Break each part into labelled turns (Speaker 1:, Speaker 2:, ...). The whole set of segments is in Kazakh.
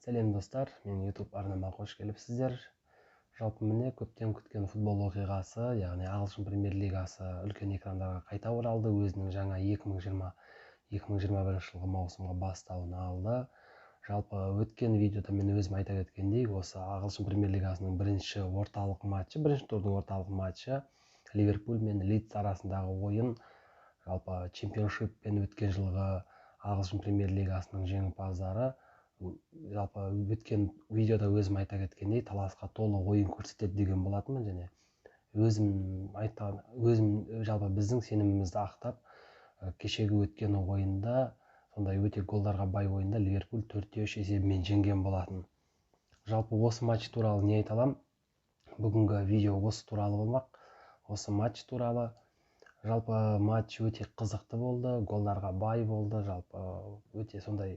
Speaker 1: Сәлем достар, менің YouTube арнама қош келіпсіздер. Жалпы міне көптен күткен футбол оқиғасы, яғни ағылшын премьер-лигасы үлкен экрандарға қайта оралды, өзінің жаңа 2020-2021 жылғы маусымға бастауын алды. Жалпы өткен видеода мен өзім айта кеткендей, осы ағылшын премьер-лигасының бірінші турдың орталық матчы Ливерпуль мен Лидс арасындағы ойын. Жалпы чемпионшиппен өткен жылғы ағылшын премьер-лигасының жеңімпаздары жалпы өткен видеода өзім айта кеткендей таласқа толы ойын көрсетеді деген болатынмын, және жалпы біздің сенімімізді ақтап кешегі өткен ойында, сондай өте голдарға бай ойында Ливерпуль 4-3 есебімен жеңген болатын. Жалпы осы матч туралы не айта аламын? Бүгінгі видео осы туралы болмақ. Осы матч туралы. Жалпы матч өте қызықты болды, голдарға бай болды, жалпы өте сондай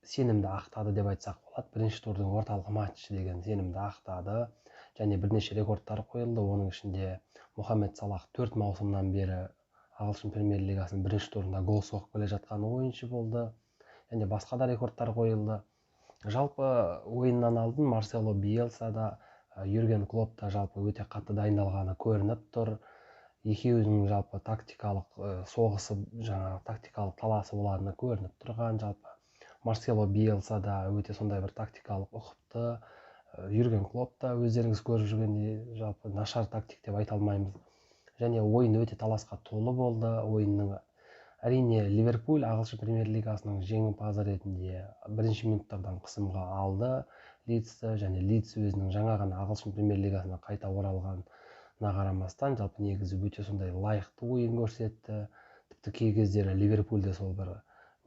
Speaker 1: сенімді ақтады деп айтсақ болады. Бірінші турдың орталық матчы деген сенімді ақтады, және бірнеше рекордтар қойылды. Оның ішінде Мохамед Салах 4 маусымнан бері ағылшын премьер-лигасының бірінші турында гол соғып келе жатқан ойыншы болды, және басқа да рекордтар қойылды. Жалпы ойыннан алдын Марсело Биелса да, Юрген Клопп та жалпы өте қатты дайындалғаны көрініп тұр. Екеуінің жалпы тактикалық соғысы, тактикалық таласы болатыны көрініп тұрған. Жалпы Марсело Биелса да өте сондай бір тактикалық ұқыпты, Юрген Клопп та өздеріңіз көріп жүргендей жалпы нашар тактик деп айта алмаймыз. Және ойын өте таласқа толы болды. Ойынның әрине Ливерпуль ағылшын премьер-лигасының жеңімпазы ретінде бірінші минуттардан қысымға алды Лидсті, және Лидс өзінің жаңа ғана ағылшын премьер-лигасына қайта оралғанына қарамастан жалпы негізі өте сондай лайықты ойын көрсетті. Тіпті кей кездері Ливерпульде сол бір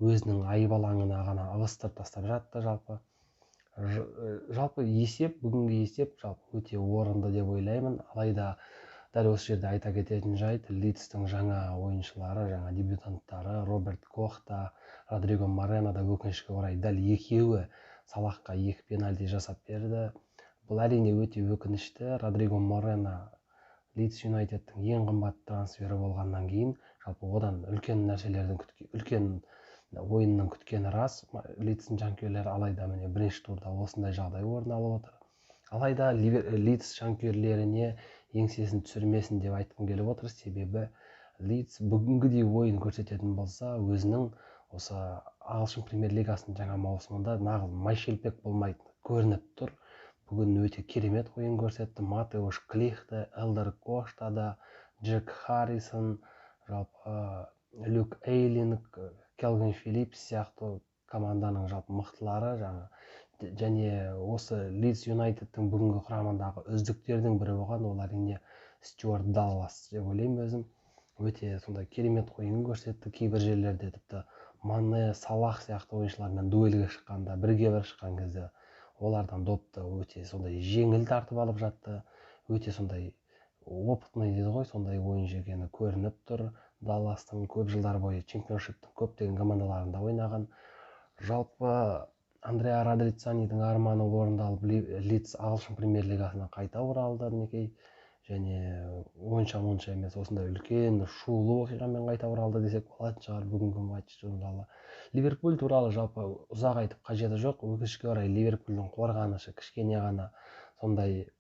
Speaker 1: өзінің айып алаңына ғана ығыстырып тастап жатты. Жалпы бүгінгі есеп жалпы өте орынды деп ойлаймын. Алайда дәл осы жерде айта кететін жайт, Лидстің жаңа ойыншылары, жаңа дебютанттары Роберт Кох та, Родриго Морено да өкінішке орай дәл екеуі Салахқа 2 пенальти жасап берді. Бұл әрине өте өкінішті. Родриго Морено Лидс Юнайтедтің ең қымбат трансфері болғаннан кейін жалпы одан үлкен ойынның күткені рас Лидстің жанкүйерлері. Алайда міне бірінші турда осындай жағдай орын алып отыр. Алайда Лидс жанкүйерлеріне еңсесін түсірмесін деп айтқым келіп отыр. Себебі Лидс бүгінгідей ойын көрсететін болса, өзінің осы ағылшын премьер-лигасының жаңа маусымында нағыз майшелпек болмайды көрініп тұр. Бүгін өте керемет ойын көрсетті. Матеуш Клихте, Элдер Коштада, Джек Харрисон, жалпы Люк Эйлинг, Келвин Филлипс сияқты команданың жалпы мықтылары, және осы Лидс Юнайтедтің бүгінгі құрамындағы үздіктердің бірі болған, ол әрине Стюарт Даллас деп ойлаймын өзім. Өте сондай керемет ойын көрсетті. Кейбір жерлерде тіпті Мане, Салах сияқты ойыншылармен дуэльге шыққанда, бірге шыққан кезде олардан допты өте сондай жеңіл тартып алып жатты. Өте сондай опытный дейді ғой, сондай ойыншы екені көрініп тұр. Далластың көп жылдар бойы чемпионшиптің көптеген командаларында ойнаған. Жалпы Андреа Радрицанидің арманы орындалып, Лидс ағылшын премьер-лигасына қайта оралды мінекей. Және онша емес, осындай үлкен шулы оқиғамен қайта оралды десек болатын шығар бүгінгі матч туралы. Ливерпуль туралы жалпы ұзақ айтып қажеті жоқ. Өкінішке орай Ливерпульдің қорғанышы кішкене ғана сондай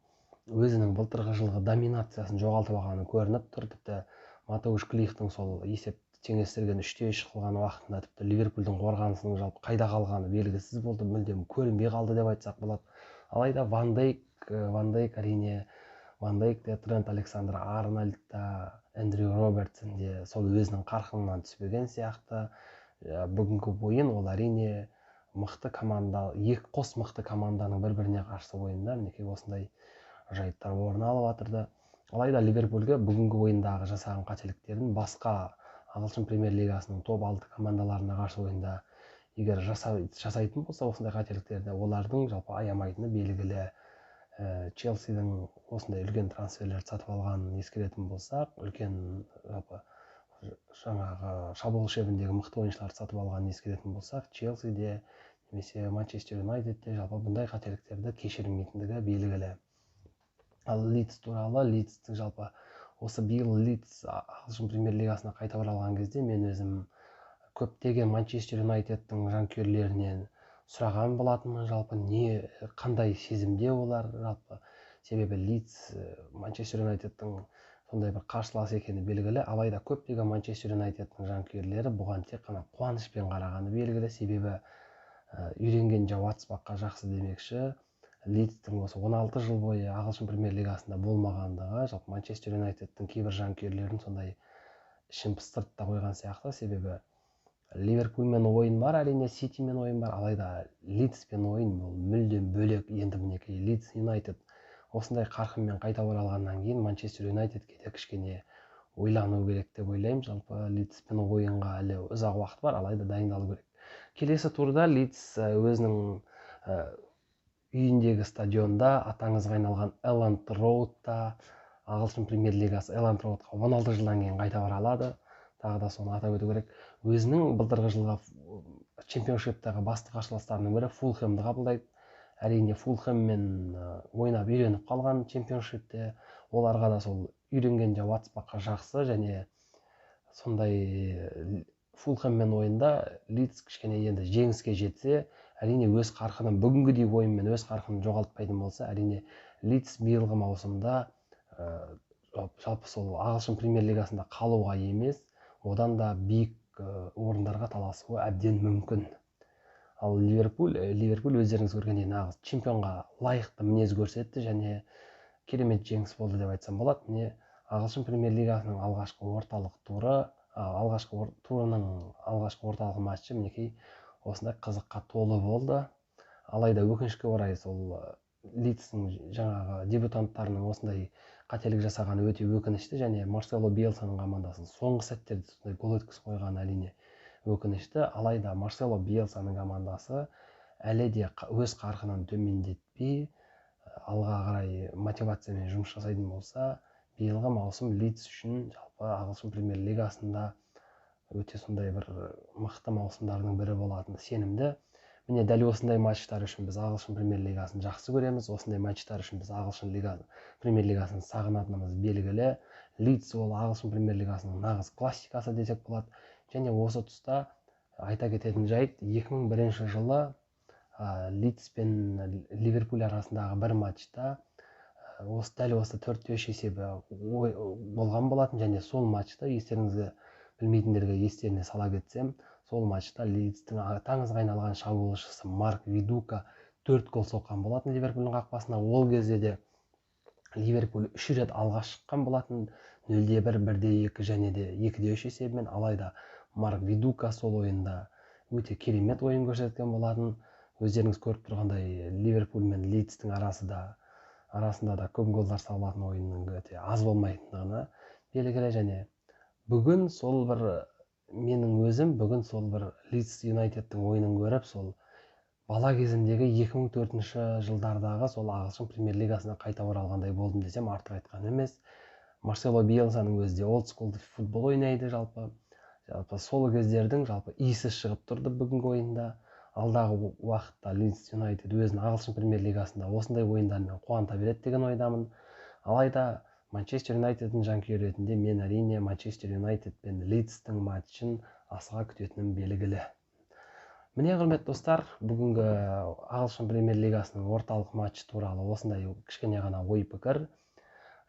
Speaker 1: өзінің былтырғы жылғы доминациясын жоғалтып алғаны көрініп тұр. Тіпті Матеуш Клихтің сол есепті теңестірген 3-3 қылған уақытында тіпті Ливерпульдің қорғанысының жалпы қайда қалғаны белгісіз болды, мүлдем көрінбей қалды деп айтсақ болады. Алайда Ван Дейк әрине, Ван Дейк те, Трент Александр-Арнольд та, Эндрю Робертсон де сол өзінің қарқынынан түспеген сияқты. Бүгінгі ойын ол әрине қос мықты команданың бір-біріне қарсы ойында мінекей осындай жайттар орын алып жатырды. Алайда Ливерпульге бүгінгі ойындағы жасаған қателіктерін басқа ағылшын премьер-лигасының топ 6 командаларына қарсы ойында егер жасайтын болса осындай қателіктерді, олардың жалпы аямайтыны белгілі. Челсидің осындай үлкен трансферлерді сатып алғанын ескеретін болсақ, үлкен жалпы жаңағы шабуыл шебіндегі мықты ойыншыларды сатып алғанын ескеретін болсақ, Челсиде немесе Манчестер Юнайтедте жалпы бұндай қателіктерді кешірмейтіндігі белгілі. Ал Лидс туралы, Лидстің жалпы осы биыл Лидс ағылшын премьер-лигасына қайта оралған кезде мен өзім көптеген Манчестер Юнайтедтің жанкүйерлерінен сұраған болатынмын, жалпы қандай сезімде олар жалпы. Себебі Лидс Манчестер Юнайтедтің сондай бір қарсыласы екені белгілі, алайда көптеген Манчестер Юнайтедтің жанкүйерлері бұған тек қана қуанышпен қарағаны белгілі. Себебі үйренген жау атыспаққа жақсы демекші. Лидстің осы 16 жыл бойы ағылшын премьер-лигасында болмағандығы жалпы Манчестер Юнайтедтің кейбір жанкүйерлерін сондай ішін пыстырып та қойған сияқты. Себебі Ливерпульмен ойын бар, әрине Ситимен ойын бар, алайда Лидспен ойын ол мүлдем бөлек. Енді мінекей Лидс Юнайтед осындай қарқынмен қайта оралғаннан кейін Манчестер Юнайтедке де кішкене ойлану керек деп ойлаймын. Жалпы Лидспен ойынға әлі ұзақ уақыт бар, алайда дайындалу керек. Келесі турда Лидс өзінің үйіндегі стадионда, атаңызға айналған Элланд Роудта, ағылшын премьер-лигасы Элланд Роудқа 16 жылдан кейін қайта оралады. Тағы да соны атап өту керек. Өзінің былтырғы жылға чемпионшиптағы басты қарсыластарының бірі Фулхэмді қабылдайды. Әрине Фулхэммен ойнап үйреніп қалған чемпионшипте. Оларға да сол үйренген жау атыспаққа жақсы, және сондай Фулхэммен ойында Лидс кішкене енді жеңіске жетсе, әрине өз қарқынын, бүгінгідей ойынмен өз қарқынын жоғалтпайтын болса, әрине Лидс биылғы маусымда жалпы сол ағылшын премьер-лигасында қалуға емес, одан да биік орындарға таласуы әбден мүмкін. Ал Ливерпуль өздеріңіз көргендей нағыз чемпионға лайықты мінез көрсетті және керемет жеңіс болды деп айтсам болады. Міне ағылшын премьер-лигасының алғашқы орталық матчы мінекей осындай қызыққа толы болды. Алайда өкінішке орай сол Лидстің жаңағы дебютанттарының осындай қателік жасағаны өте өкінішті, және Марсело Биелсаның командасын соңғы сәттерде сондай гол өткізіп қойғаны әрине өкінішті. Алайда Марсело Биелсаның командасы әлі де өз қарқынын төмендетпей алға қарай мотивациямен жұмыс жасайтын болса, биылғы маусым Лидс үшін жалпы ағылшын премьер-лигасында өте сондай бір мықты маусымдардың бірі болатыны сенімді. Міне дәл осындай матчтар үшін біз ағылшын премьер-лигасын жақсы көреміз. Осындай матчтар үшін біз ағылшын премьер-лигасын сағынатынымыз белгілі. Лидс ол ағылшын премьер-лигасының нағыз классикасы десек болады. Және осы тұста айта кететін жайт, 2001 жылы Лидс пен Ливерпуль арасындағы бір матчта дәл осы 4-3 есебі болған болатын, және сол матчта естеріңізге білмейтіндерге естеріне сала кетсем, сол матчта Лидстің аңызға айналған шабуылшысы Марк Видука 4 гол соққан болатын Ливерпульдің қақпасына. Ол кезде де Ливерпуль 3 рет алға шыққан болатын, 0-1, 1-2 және де 2-3 есебімен. Алайда Марк Видука сол ойында өте керемет ойын көрсеткен болатын. Өздеріңіз көріп тұрғандай Ливерпуль мен Лидстің арасында да көп голдар салатын ойынның өте аз болмайтындығына белгілі. Және бүгін сол бір Лидс Юнайтедтің ойынын көріп, сол бала кезімдегі 2004 жылдардағы сол ағылшын премьер-лигасына қайта оралғандай болдым десем артық айтқан емес. Марсело Биелсаның өзі де олдскулды футбол ойнайды жалпы. Сол кездердің иісі шығып тұрды бүгінгі ойында. Алдағы уақытта Лидс Юнайтед өзін ағылшын премьер-лигасында осындай ойындармен қуанта береді деген ойдамын. Алайда Манчестер Юнайтедтің жанкүйері ретінде мен әрине Манчестер Юнайтед пен Лидстің матчын асыға күтетінім белгілі. Міне құрметті достар, бүгінгі ағылшын премьер-лигасының орталық матчы туралы осындай кішкене ғана ой пікір.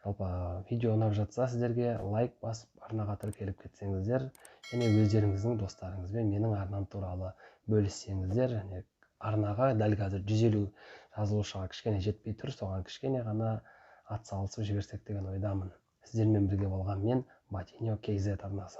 Speaker 1: Жалпы видео ұнап жатса сіздерге лайк басып, арнаға тіркеліп кетсеңіздер, және өздеріңіздің достарыңызбен менің арнам туралы бөліссеңіздер, және арнаға дәл қазір 150 жазылушыға кішкене жетпей тұр, соған кішкене ғана атсалысып жіберсек деген ойдамын. Сіздермен бірге болған мен Батиньо KZ арнасы.